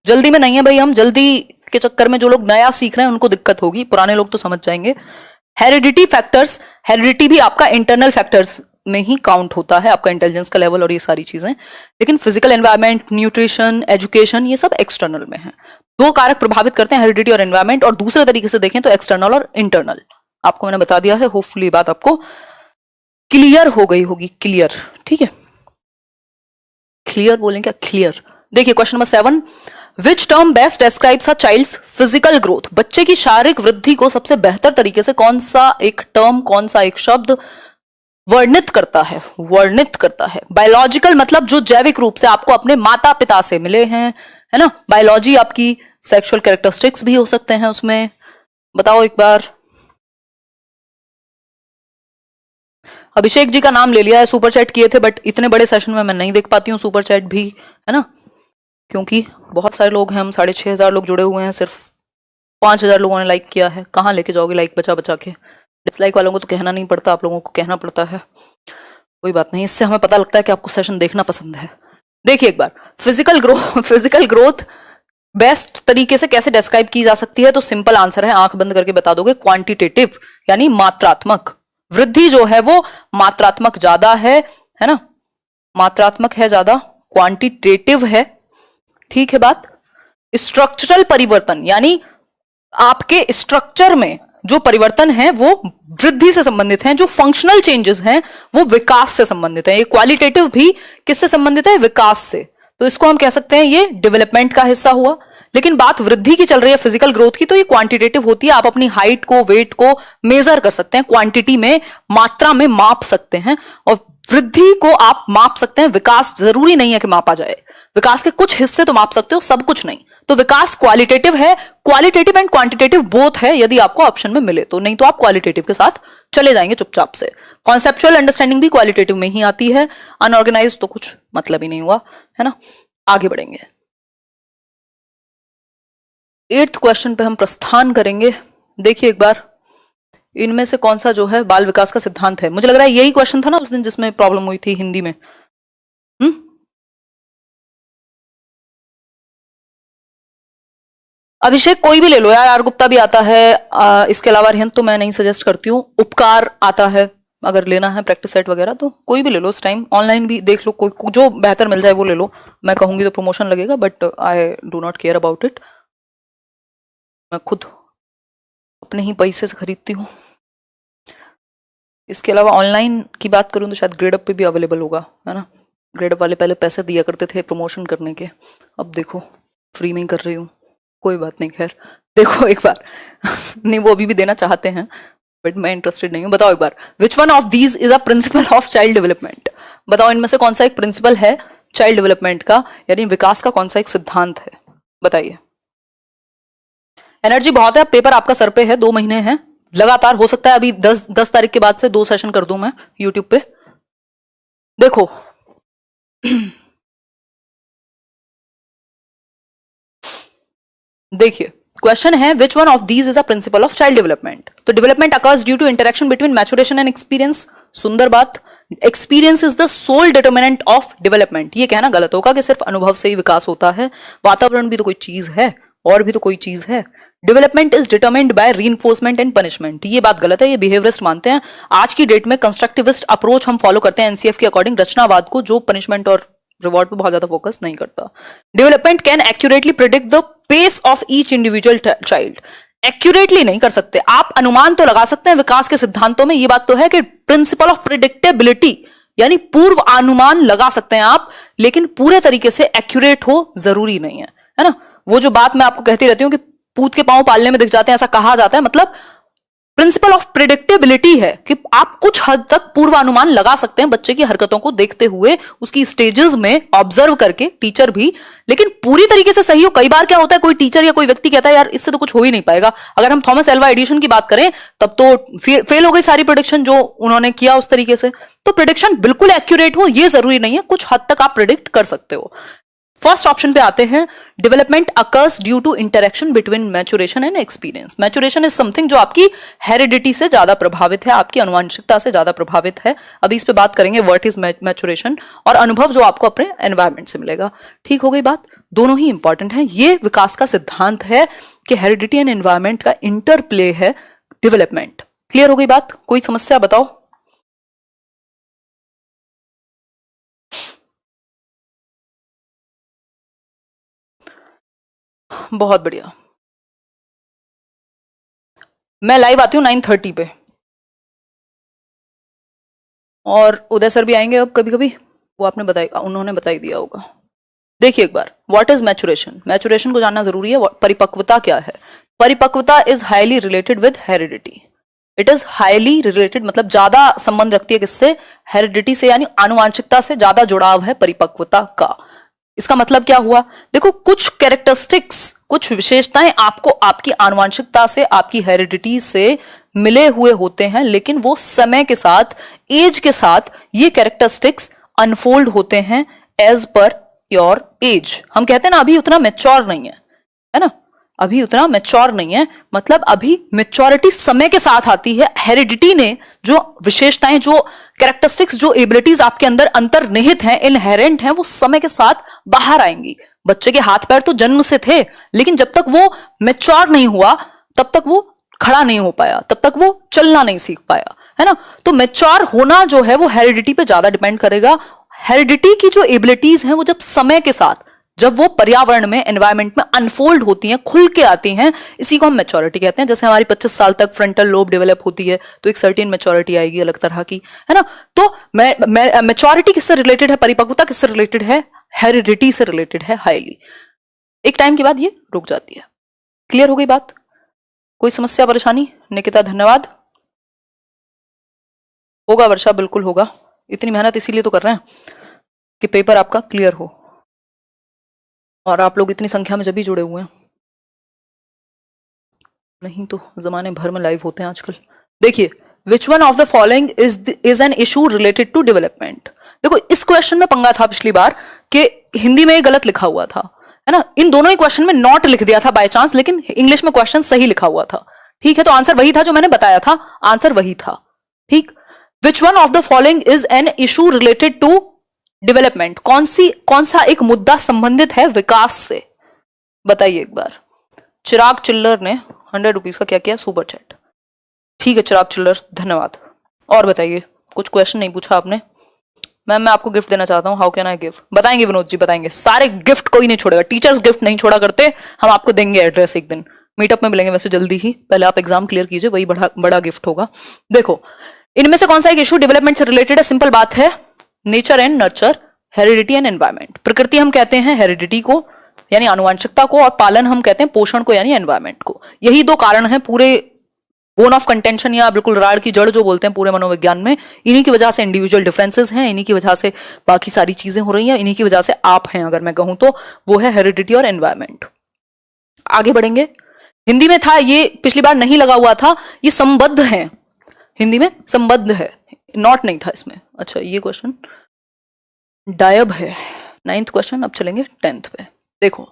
जल्दी में नहीं है भाई, हम जल्दी के चक्कर में जो लोग नया सीख रहे हैं उनको दिक्कत होगी, पुराने लोग तो समझ जाएंगे। हेरिडिटी फैक्टर्स, हेरिडिटी भी आपका इंटरनल फैक्टर्स में ही काउंट होता है, आपका इंटेलिजेंस का लेवल और ये सारी चीजें। लेकिन फिजिकल एनवायरनमेंट, न्यूट्रिशन, एजुकेशन, ये सब एक्सटर्नल में है। दो कारक प्रभावित करते हैं, हेरिडिटी और एनवायरनमेंट, और दूसरे तरीके से देखें तो एक्सटर्नल और इंटरनल। आपको मैंने बता दिया है, होपफुली बात आपको क्लियर हो गई होगी, क्लियर, ठीक है, क्लियर बोलें क्या, क्लियर। देखिए question number 7, which term best describes a child's physical growth. बच्चे की शारीरिक वृद्धि को सबसे बेहतर तरीके से कौन सा एक टर्म, कौन सा एक शब्द वर्णित करता है, वर्णित करता है। बायोलॉजिकल मतलब जो जैविक रूप से आपको अपने माता पिता से मिले हैं, है ना। बायोलॉजी आपकी सेक्सुअल कैरेक्टरिस्टिक्स भी हो सकते हैं उसमें, बताओ एक बार। अभिषेक जी का नाम ले लिया है, सुपर चैट किए थे, बट इतने बड़े सेशन में मैं नहीं देख पाती हूँ सुपर चैट भी, है ना, क्योंकि बहुत सारे लोग हैं, हम 6,500 लोग जुड़े हुए हैं, सिर्फ 5,000 लोगों ने लाइक किया है। कहाँ लेके जाओगे लाइक बचा बचा के, डिसलाइक वालों को तो कहना नहीं पड़ता, आप लोगों को कहना पड़ता है। कोई बात नहीं, इससे हमें पता लगता है कि आपको सेशन देखना पसंद है। देखिए एक बार, फिजिकल ग्रोथ बेस्ट तरीके से कैसे डिस्क्राइब की जा सकती है, तो सिंपल आंसर है, आंख बंद करके बता दोगे, क्वांटिटेटिव यानी मात्रात्मक। वृद्धि जो है वो मात्रात्मक ज्यादा है ना, मात्रात्मक है ज्यादा, क्वांटिटेटिव है, ठीक है बात। स्ट्रक्चरल परिवर्तन यानी आपके स्ट्रक्चर में जो परिवर्तन है वो वृद्धि से संबंधित हैं, जो फंक्शनल चेंजेस हैं वो विकास से संबंधित है। ये क्वालिटेटिव भी किससे संबंधित है, विकास से, तो इसको हम कह सकते हैं ये डेवलपमेंट का हिस्सा हुआ। लेकिन बात वृद्धि की चल रही है, फिजिकल ग्रोथ की, तो ये क्वांटिटेटिव होती है। आप अपनी हाइट को, वेट को मेजर कर सकते हैं, क्वांटिटी में, मात्रा में माप सकते हैं, और वृद्धि को आप माप सकते हैं। विकास जरूरी नहीं है कि मापा जाए, विकास के कुछ हिस्से तो माप सकते हो, सब कुछ नहीं। तो विकास क्वालिटेटिव है, क्वालिटेटिव एंड क्वांटिटेटिव बोथ है, यदि आपको ऑप्शन में मिले तो, नहीं तो आप क्वालिटेटिव के साथ चले जाएंगे चुपचाप से। कॉन्सेप्चुअल अंडरस्टैंडिंग भी क्वालिटेटिव में ही आती है, अनऑर्गेनाइज तो कुछ मतलब ही नहीं हुआ, है ना। आगे बढ़ेंगे, 8th क्वेश्चन पे हम प्रस्थान करेंगे। देखिए एक बार, इनमें से कौन सा जो है बाल विकास का सिद्धांत है। मुझे लग रहा है यही क्वेश्चन था ना उस दिन जिसमें प्रॉब्लम हुई थी हिंदी में। अभिषेक कोई भी ले लो यार, आर गुप्ता भी आता है, इसके अलावा रिहंत तो मैं नहीं सजेस्ट करती हूँ। उपकार आता है, अगर लेना है प्रैक्टिस सेट वगैरह तो कोई भी ले लो इस टाइम, ऑनलाइन भी देख लो, कोई जो बेहतर मिल जाए वो ले लो। मैं कहूंगी तो प्रमोशन लगेगा, but I do not care about it. मैं खुद अपने ही पैसे से खरीदती हूँ। इसके अलावा ऑनलाइन की बात करूँ तो शायद ग्रेडअप पे भी अवेलेबल होगा, है ना। ग्रेडअप वाले पहले पैसे दिया करते थे प्रमोशन करने के, अब देखो फ्री में ही कर रही हूँ। कोई बात नहीं, खैर देखो एक बार नहीं वो अभी भी देना चाहते हैं बट मैं इंटरेस्टेड नहीं हूँ। बताओ एक बार, which one of these is a principle of child development. बताओ इनमें से कौन सा एक प्रिंसिपल है चाइल्ड डेवलपमेंट का, यानी विकास का कौन सा एक सिद्धांत है, बताइए। एनर्जी बहुत है, पेपर आपका सर पे है, 2 महीने हैं लगातार, हो सकता है अभी 10 तारीख के बाद से 2 सेशन कर दूं मैं यूट्यूब पे। देखो देखिए क्वेश्चन है which one of these is a principle of child development. तो development occurs due to interaction between maturation and experience. सुंदर बात। Experience is the sole determinant of development. ये कहना गलत होगा कि सिर्फ अनुभव से ही विकास होता है, वातावरण भी तो कोई चीज है, और भी तो कोई चीज है। Development is determined by reinforcement and punishment. ये बात गलत है, ये बिहेवियरिस्ट मानते हैं। आज की डेट में कंस्ट्रक्टिविस्ट अप्रोच हम फॉलो करते हैं एनसीएफ के अकॉर्डिंग, रचनावाद को, जो पनिशमेंट और रिवॉर्ड पे बहुत ज्यादा फोकस नहीं करता। Development can accurately predict the pace of each individual child. Accurately नहीं कर सकते आप, अनुमान तो लगा सकते हैं विकास के सिद्धांतों में। ये बात तो है कि प्रिंसिपल ऑफ प्रिडिक्टेबिलिटी यानी पूर्व अनुमान लगा सकते हैं आप, लेकिन पूरे तरीके से एक्यूरेट हो जरूरी नहीं है ना। वो जो बात मैं आपको कहती रहती हूँ कि पूत के पांव पालने में दिख जाते हैं, ऐसा कहा जाता है, मतलब प्रिंसिपल ऑफ प्रिडिक्टेबिलिटी है कि आप कुछ हद तक पूर्वानुमान लगा सकते हैं बच्चे की हरकतों को देखते हुए, उसकी स्टेजेस में ऑब्जर्व करके, टीचर भी, लेकिन पूरी तरीके से सही हो। कई बार क्या होता है, कोई टीचर या कोई व्यक्ति कहता है यार इससे तो कुछ हो ही नहीं पाएगा। अगर हम थॉमस एल्वा एडिशन की बात करें तब तो फेल हो गई सारी प्रिडिक्शन जो उन्होंने किया उस तरीके से। तो प्रिडिक्शन बिल्कुल एक्यूरेट हो ये जरूरी नहीं है, कुछ हद तक आप प्रिडिक्ट कर सकते हो। फर्स्ट ऑप्शन पे आते हैं, development occurs due to interaction between maturation and experience. Maturation is something जो आपकी हेरिडिटी से ज्यादा प्रभावित है, आपकी आनुवंशिकता से ज्यादा प्रभावित है। अभी इस पे बात करेंगे व्हाट इज मैचुरेशन, और अनुभव जो आपको अपने एनवायरमेंट से मिलेगा। ठीक हो गई बात, दोनों ही इंपॉर्टेंट है। ये विकास का सिद्धांत है कि हेरिडिटी एंड एनवायरमेंट का इंटरप्ले है डेवलपमेंट। क्लियर हो गई बात, कोई समस्या बताओ। बहुत बढ़िया। मैं लाइव आती हूँ 9:30 पे, और उदय सर भी आएंगे अब कभी कभी, वो आपने उन्होंने बताई दिया होगा। देखिए एक बार, व्हाट इज मैचुरेशन। मैचुरेशन को जानना जरूरी है। परिपक्वता क्या है। परिपक्वता is highly related with heredity. It is highly related मतलब ज्यादा संबंध रखती है किससे, हेरिडिटी से, यानी आनुवांशिकता से ज्यादा जुड़ाव है परिपक्वता का। इसका मतलब क्या हुआ, देखो कुछ कैरेक्टरिस्टिक्स, कुछ विशेषताएं आपको आपकी आनुवांशिकता से, आपकी हेरिडिटी से मिले हुए होते हैं, लेकिन वो समय के साथ, एज के साथ ये कैरेक्टरिस्टिक्स अनफोल्ड होते हैं एज पर योर एज। हम कहते हैं ना अभी उतना मैच्योर नहीं है ना, अभी उतना मैच्योर नहीं है, मतलब अभी मैच्योरिटी समय के साथ आती है। हेरिडिटी ने जो विशेषताएं, जो कैरेक्टरिस्टिक्स, जो एबिलिटीज आपके अंदर अंतर्निहित हैं, इनहेरेंट हैं, वो समय के साथ बाहर आएंगी। बच्चे के हाथ पैर तो जन्म से थे, लेकिन जब तक वो मैच्योर नहीं हुआ तब तक वो खड़ा नहीं हो पाया, तब तक वो चलना नहीं सीख पाया, है ना। तो मैच्योर होना जो है वो हेरिडिटी पे ज्यादा डिपेंड करेगा। हेरिडिटी की जो एबिलिटीज हैं वो जब समय के साथ, जब वो पर्यावरण में, एनवायरमेंट में अनफोल्ड होती हैं, खुल के आती हैं, इसी को हम मैच्योरिटी कहते हैं। जैसे हमारी 25 साल तक फ्रंटल लोब डेवलप होती है तो एक सर्टेन मैच्योरिटी आएगी अलग तरह की, है ना। तो मैच्योरिटी किससे रिलेटेड है, परिपक्वता किससे रिलेटेड है, हेरिडिटी से रिलेटेड है हाईली। एक टाइम के बाद ये रुक जाती है। क्लियर हो गई बात, कोई समस्या परेशानी। निकिता धन्यवाद। होगा वर्षा, बिल्कुल होगा, इतनी मेहनत इसीलिए तो कर रहे हैं कि पेपर आपका क्लियर हो, और आप लोग इतनी संख्या में जब भी जुड़े हुए हैं, नहीं तो जमाने भर में लाइव होते हैं आजकल। देखिए, which one of the following is an issue related to development. देखो इस क्वेश्चन में पंगा था पिछली बार कि हिंदी में गलत लिखा हुआ था, है ना। इन दोनों ही क्वेश्चन में नॉट लिख दिया था बाय चांस, लेकिन इंग्लिश में क्वेश्चन सही लिखा हुआ था। ठीक है, तो आंसर वही था जो मैंने बताया था, आंसर वही था। ठीक, which one of the following is an issue related to development. कौन सा एक मुद्दा संबंधित है विकास से, बताइए एक बार। चिराग चिल्लर ने 100 रुपीज का क्या किया, सुपर चैट। ठीक है चिराग चिल्लर, धन्यवाद। और बताइए। कुछ क्वेश्चन नहीं पूछा आपने। मैम मैं आपको गिफ्ट देना चाहता हूँ, हाउ कैन आई गिव? बताएंगे विनोद जी, बताएंगे। सारे गिफ्ट कोई नहीं छोड़ेगा, टीचर्स गिफ्ट नहीं छोड़ा करते। हम आपको देंगे एड्रेस, एक दिन मीटअप में मिलेंगे वैसे जल्दी ही। पहले आप एग्जाम क्लियर कीजिए, वही बड़ा बड़ा गिफ्ट होगा। देखो इनमें से कौन सा एक इशू डेवलपमेंट से रिलेटेड है? सिंपल बात है, nature and nurture, heredity and environment. प्रकृति हम कहते हैं हेरिडिटी को यानी आनुवंशिकता को, और पालन हम कहते हैं पोषण को यानी एनवायरमेंट को। यही दो कारण है पूरे बोन ऑफ कंटेंशन या बिल्कुल राड़ की जड़ जो बोलते हैं पूरे मनोविज्ञान में। इन्हीं की वजह से इंडिविजुअल डिफरेंसेस हैं, इन्हीं की वजह से बाकी सारी चीजें हो रही हैं, इन्हीं की वजह से आप हैं अगर मैं कहूं तो, वो है हेरिडिटी और एनवायरमेंट। आगे बढ़ेंगे। हिंदी में था ये, पिछली बार नहीं लगा हुआ था, ये संबद्ध है, हिंदी में संबद्ध है, नॉट नहीं था इसमें। अच्छा ये क्वेश्चन डायब है, 9th क्वेश्चन। अब चलेंगे 10th पे। देखो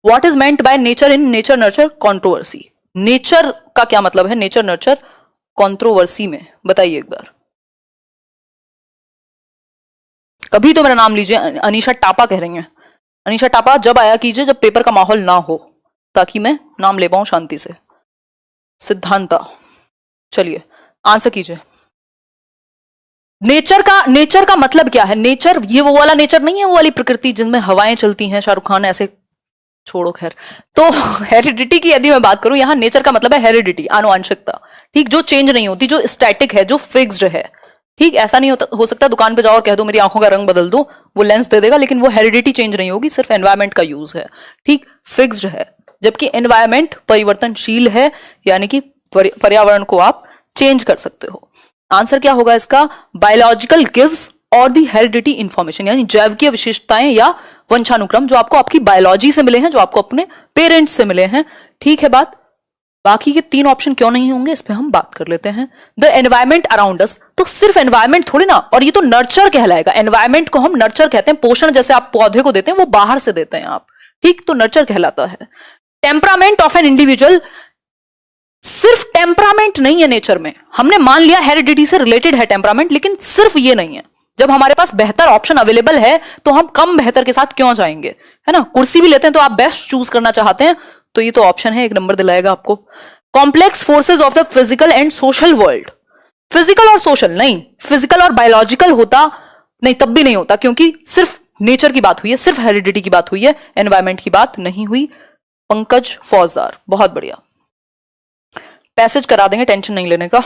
what is meant by nature in nature nurture controversy. Nature का क्या मतलब है नेचर नर्चर कंट्रोवर्सी में, बताइए एक बार। कभी तो मेरा नाम लीजिए, अनीशा टापा कह रही हैं। अनीशा टापा जब आया कीजिए जब पेपर का माहौल ना हो, ताकि मैं नाम ले पाऊं शांति से। सिद्धांता, चलिए आंसर कीजिए। नेचर का मतलब क्या है? नेचर ये वो वाला नेचर नहीं है, वो वाली प्रकृति जिनमें हवाएं चलती हैं, शाहरुख खान ऐसे, छोड़ो खैर। तो हेरिडिटी की यदि मैं बात करूं, यहां नेचर का मतलब है हेरिडिटी, आनुवंशिकता, ठीक, जो चेंज नहीं होती, जो स्टैटिक है, जो फिक्स्ड है, ठीक। ऐसा नहीं हो सकता दुकान पे जाओ और कह दो मेरी आंखों का रंग बदल दो, वो लेंस दे देगा, लेकिन वो हेरिडिटी चेंज नहीं होगी, सिर्फ एनवायरमेंट का यूज है, ठीक, फिक्स्ड है। जबकि एनवायरमेंट परिवर्तनशील है, यानी कि पर्यावरण को आप चेंज कर सकते हो। आंसर क्या होगा इसका? बायोलॉजिकल गिव्स और दी हेरिडिटी इंफॉर्मेशन, यानी जैविकीय विशेषताएं या वंशानुक्रम जो आपको आपकी बायोलॉजी से मिले हैं, जो आपको अपने पेरेंट्स से मिले हैं, ठीक है बात। बाकी के 3 ऑप्शन क्यों नहीं होंगे इस पे हम बात कर लेते हैं। द एनवायरमेंट अराउंड अस, तो सिर्फ एनवायरमेंट थोड़ी ना, और ये तो नर्चर कहलाएगा। एनवायरमेंट को हम नर्चर कहते हैं, पोषण जैसे आप पौधे को देते हैं वो बाहर से देते हैं आप, ठीक, तो नर्चर कहलाता है। टेम्परामेंट ऑफ एन इंडिविजुअल, सिर्फ टेम्परामेंट नहीं है नेचर में, हमने मान लिया हेरिडिटी से रिलेटेड है टेम्परामेंट, लेकिन सिर्फ ये नहीं है। जब हमारे पास बेहतर ऑप्शन अवेलेबल है तो हम कम बेहतर के साथ क्यों जाएंगे, है ना। कुर्सी भी लेते हैं तो आप बेस्ट चूज करना चाहते हैं, तो ये तो ऑप्शन है, 1 नंबर दिलाएगा आपको। Complex forces of the physical and social world, physical और सोशल नहीं, फिजिकल और बायोलॉजिकल होता नहीं तब भी नहीं होता, क्योंकि सिर्फ नेचर की बात हुई है, सिर्फ हेरिडिटी की बात हुई है, एनवायरमेंट की बात नहीं हुई। पंकज फौजदार, बहुत बढ़िया, पैसेज करा देंगे, टेंशन नहीं लेने का।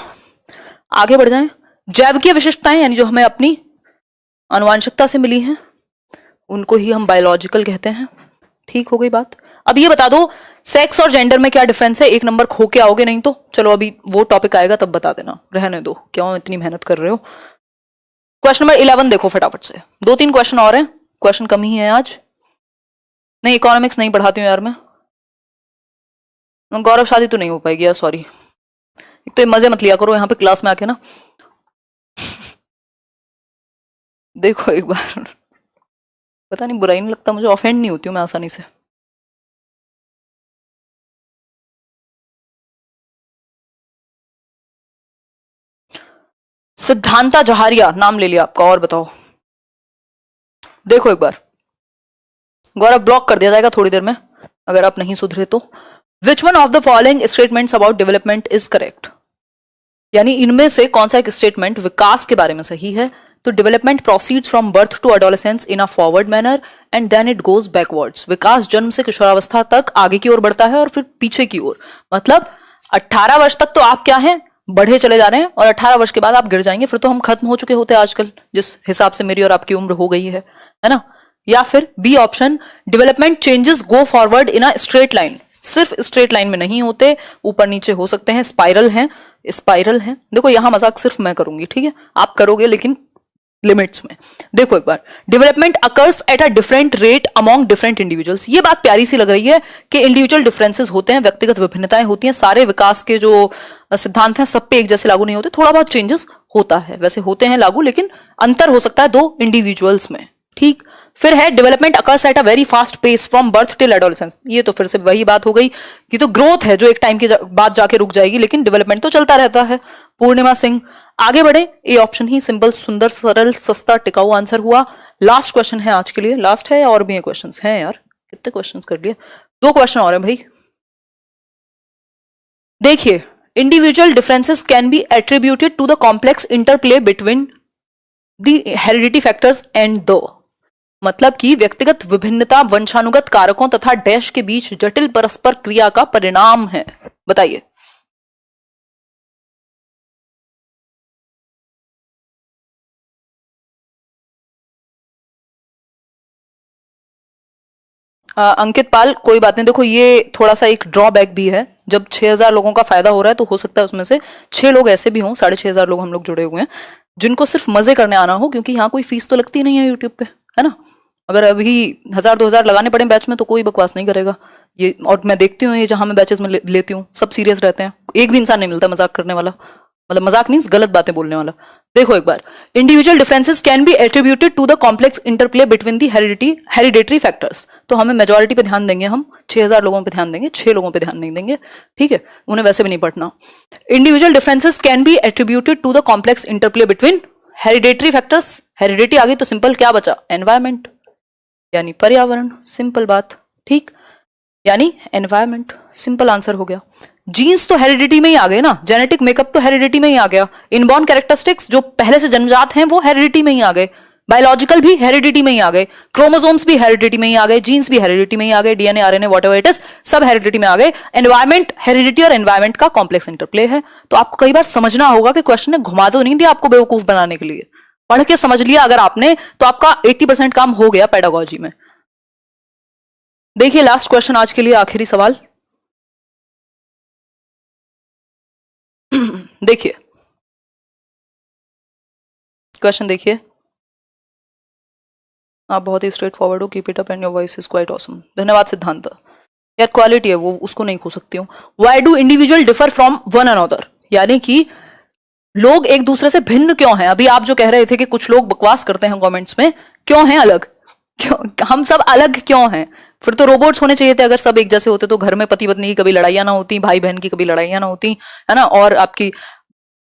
आगे बढ़ जाएं। जैविकीय विशिष्टताएं यानी जो हमें अपनी आनुवंशिकता से मिली हैं, उनको ही हम बायोलॉजिकल कहते हैं, ठीक हो गई बात। अब ये बता दो सेक्स और जेंडर में क्या डिफरेंस है? 1 नंबर खो के आओगे नहीं तो, चलो अभी वो टॉपिक आएगा तब बता देना, रहने दो, क्यों इतनी मेहनत कर रहे हो। क्वेश्चन नंबर 11 देखो फटाफट से, 2-3 क्वेश्चन और हैं, क्वेश्चन कम ही है आज। नहीं इकोनॉमिक्स नहीं पढ़ाती हूँ यार मैं, गौरव शादी तो नहीं हो पाएगी यार, सॉरी। एक तो ये मजे मत लिया करो यहाँ पे क्लास में आके ना। देखो एक बार, पता नहीं बुराई नहीं लगता मुझे, ऑफेंड नहीं होती हूँ मैं आसानी से। सिद्धांता जहारिया नाम ले लिया आपका, और बताओ। देखो एक बार, गौरव ब्लॉक कर दिया जाएगा थोड़ी देर में अगर आप नहीं सुधरे तो। विच one of the following statements about development is correct, यानी इनमें से कौन सा एक स्टेटमेंट विकास के बारे में सही है। तो development proceeds from birth to adolescence in a forward manner and then it goes backwards. विकास जन्म से किशोरावस्था तक आगे की ओर बढ़ता है और फिर पीछे की ओर, मतलब 18 वर्ष तक तो आप क्या हैं, बढ़े चले जा रहे हैं, और 18 वर्ष के बाद आप गिर जाएंगे, फिर तो हम खत्म हो चुके होते आजकल, जिस हिसाब से मेरी और आपकी उम्र हो गई है ना। या फिर B option, development changes go forward in a straight line, सिर्फ स्ट्रेट लाइन में नहीं होते, ऊपर नीचे हो सकते हैं, स्पाइरल हैं, स्पाइरल हैं। देखो यहां मजाक सिर्फ मैं करूंगी, ठीक है, आप करोगे लेकिन लिमिट्स में। देखो एक बार, development occurs at a different rate among different individuals. ये बात प्यारी सी लग रही है कि इंडिविजुअल डिफरेंसेस होते हैं, व्यक्तिगत विभिन्नताएं होती हैं, सारे विकास के जो सिद्धांत हैं सब पे एक जैसे लागू नहीं होते, थोड़ा बहुत चेंजेस होता है, वैसे होते हैं लागू, लेकिन अंतर हो सकता है 2 इंडिविजुअल्स में, ठीक। फिर है development occurs at a very fast pace from birth till adolescence. ये तो फिर से वही बात हो गई कि तो ग्रोथ है जो एक टाइम के बाद जाके रुक जाएगी, लेकिन डेवलपमेंट तो चलता रहता है। पूर्णिमा सिंह, आगे बढ़े। ए ऑप्शन ही सिंपल, सुंदर, सरल, सस्ता, टिकाऊ आंसर हुआ। लास्ट क्वेश्चन है आज के लिए, लास्ट है या और भी क्वेश्चन हैं यार, कितने क्वेश्चन कर लिए, 2 क्वेश्चन और हैं भाई। देखिए, individual differences can be attributed to the complex interplay between the heredity factors and the, मतलब कि व्यक्तिगत विभिन्नता वंशानुगत कारकों तथा डैश के बीच जटिल परस्पर क्रिया का परिणाम है। बताइए। अंकित पाल, कोई बात नहीं, देखो ये थोड़ा सा एक ड्रॉबैक भी है। जब 6000 लोगों का फायदा हो रहा है तो हो सकता है उसमें से 6 लोग ऐसे भी हों, 6500 लोग हम लोग जुड़े हुए हैं, जिनको सिर्फ मजे करने आना हो, क्योंकि यहाँ कोई फीस तो लगती नहीं है यूट्यूब पे, है ना। अगर अभी 1000-2000 लगाने पड़े बैच में तो कोई बकवास नहीं करेगा ये। और मैं देखती हूँ ये जहां मैं बैचेस में लेती हूँ सब सीरियस रहते हैं, एक भी इंसान नहीं मिलता मजाक करने वाला, मतलब मजाक मीन्स गलत बातें बोलने वाला। देखो एक बार, individual differences can be attributed to the complex interplay between the hereditary factors. तो हमें मेजोरिटी पे ध्यान देंगे, हम 6000 लोगों पे ध्यान देंगे, 6 लोगों पे ध्यान नहीं देंगे, ठीक है, उन्हें वैसे भी नहीं पढ़ना। Individual differences can be attributed to the complex interplay between hereditary factors. Heredity आ गई तो सिंपल क्या बचा, एनवायरमेंट यानी पर्यावरण, सिंपल बात, ठीक, यानी एनवायरमेंट, सिंपल आंसर हो गया। जीन्स तो हेरिडिटी में ही आ गए ना, जेनेटिक मेकअप तो हेरिडिटी में ही आ गया, इनबॉर्न कैरेक्टरिस्टिक्स जो पहले से जन्मजात हैं वो हेरिडिटी में ही आ गए, बायोलॉजिकल भी हेरिडिटी में ही आ गए, क्रोमोसोम्स भी हेरिडिटी में ही आ गए, जीन्स भी हेरिडिटी में ही आ गए, DNA RNA whatever it is सब हेरिडिटी में आ गए। एनवायरमेंट, हेरिडिटी और एनवायरमेंट का कॉम्प्लेक्स इंटरप्ले है। तो आपको कई बार समझना होगा कि क्वेश्चन ने घुमा तो नहीं दिया आपको बेवकूफ बनाने के लिए, पढ़ के समझ लिया अगर आपने तो आपका 80% काम हो गया पेडागोजी में। देखिए लास्ट क्वेश्चन आज के लिए, आखिरी सवाल देखिए क्वेश्चन, देखिए, आप बहुत ही स्ट्रेट फॉरवर्ड हो, keep it up and your voice is quite awesome. धन्यवाद सिद्धांत। यार क्वालिटी है वो, उसको नहीं खो सकती हूँ। Why do individual differ from one another, यानी कि लोग एक दूसरे से भिन्न क्यों हैं। अभी आप जो कह रहे थे कि कुछ लोग बकवास करते हैं कमेंट्स में, क्यों हैं अलग, क्यों हम सब अलग क्यों हैं। फिर तो रोबोट्स होने चाहिए थे, अगर सब एक जैसे होते तो घर में पति पत्नी की कभी लड़ाइयां ना होती, भाई बहन की कभी लड़ाइयां ना होती, है ना, और आपकी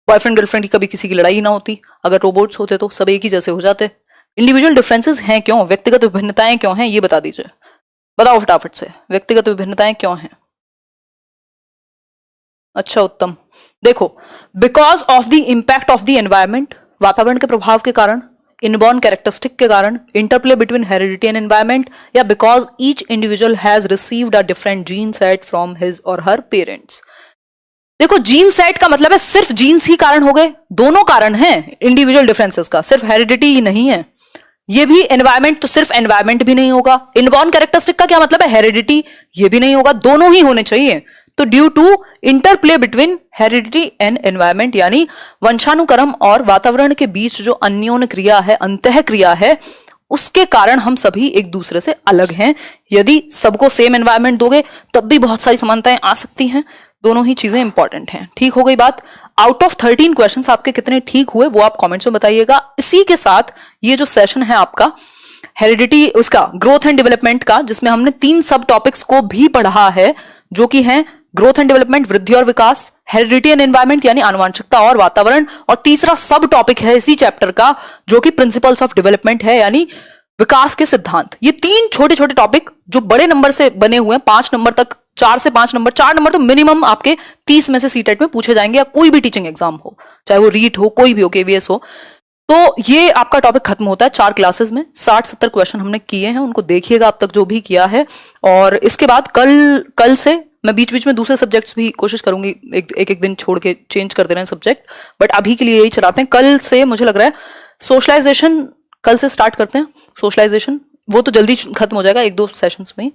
बॉयफ्रेंड गर्लफ्रेंड की कभी किसी की लड़ाई ना होती। अगर रोबोट्स होते तो सब एक ही जैसे हो जाते। इंडिविजुअल डिफरेंसेस हैं क्यों, व्यक्तिगत विभिन्नताएं क्यों हैं, ये बता दीजिए, बताओ फटाफट से, व्यक्तिगत विभिन्नताएं क्यों हैं। अच्छा उत्तम, देखो, because of the impact of the environment, वातावरण के प्रभाव के कारण, इनबॉर्न कैरेक्टरिस्टिक के कारण, interplay between heredity and environment, या because each individual has received a different gene set from his or her parents. देखो जीन सेट का मतलब है सिर्फ जीन्स ही कारण हो गए, दोनों कारण हैं इंडिविजुअल डिफरेंसेस का, सिर्फ हेरिडिटी ही नहीं है। ये भी एनवायरमेंट तो सिर्फ एनवायरमेंट भी नहीं होगा। इनबॉर्न कैरेक्टरिस्टिक का क्या मतलब है, हेरिडिटी, ये भी नहीं होगा, दोनों ही होने चाहिए। तो due to interplay between heredity and environment, यानी वंशानुक्रम और वातावरण के बीच जो अन्योन्य क्रिया है, अंतः क्रिया है, उसके कारण हम सभी एक दूसरे से अलग हैं। यदि सबको सेम एनवायरमेंट दोगे तब भी बहुत सारी समानताएं आ सकती हैं, दोनों ही चीजें इंपॉर्टेंट हैं। ठीक हो गई बात। आउट ऑफ 13 क्वेश्चंस आपके कितने ठीक हुए वो आप कमेंट्स में बताइएगा। इसी के साथ ये जो सेशन है आपका हेरिडिटी, उसका ग्रोथ एंड डेवलपमेंट का, जिसमें हमने 3 सब टॉपिक्स को भी पढ़ा है, जो कि हैं ग्रोथ एंड डेवलपमेंट, वृद्धि और विकास, हेरिडिटी एंड एनवायरमेंट यानी आनुवंशिकता और वातावरण, और तीसरा सब टॉपिक है इसी चैप्टर का जो कि प्रिंसिपल्स ऑफ डेवलपमेंट है, यानी विकास के सिद्धांत। ये 3 छोटे छोटे टॉपिक जो बड़े नंबर से बने हुए हैं, 5 नंबर तक, 4 से 5 नंबर, 4 नंबर तो मिनिमम आपके 30 में से सीटेट में पूछे जाएंगे, या कोई भी टीचिंग एग्जाम हो, चाहे वो रीट हो, कोई भी हो, केवीएस हो। तो ये आपका टॉपिक खत्म होता है 4 क्लासेस में। 60-70 क्वेश्चन हमने किए हैं, उनको देखिएगा अब तक जो भी किया है। और इसके बाद कल से मैं बीच बीच में दूसरे सब्जेक्ट्स भी कोशिश करूंगी, एक दिन छोड़ के चेंज कर दे रहे हैं सब्जेक्ट, बट अभी के लिए यही चलाते हैं। कल से मुझे लग रहा है सोशलाइजेशन कल से स्टार्ट करते हैं। सोशलाइजेशन वो तो जल्दी खत्म हो जाएगा, 1-2 सेशंस में ही।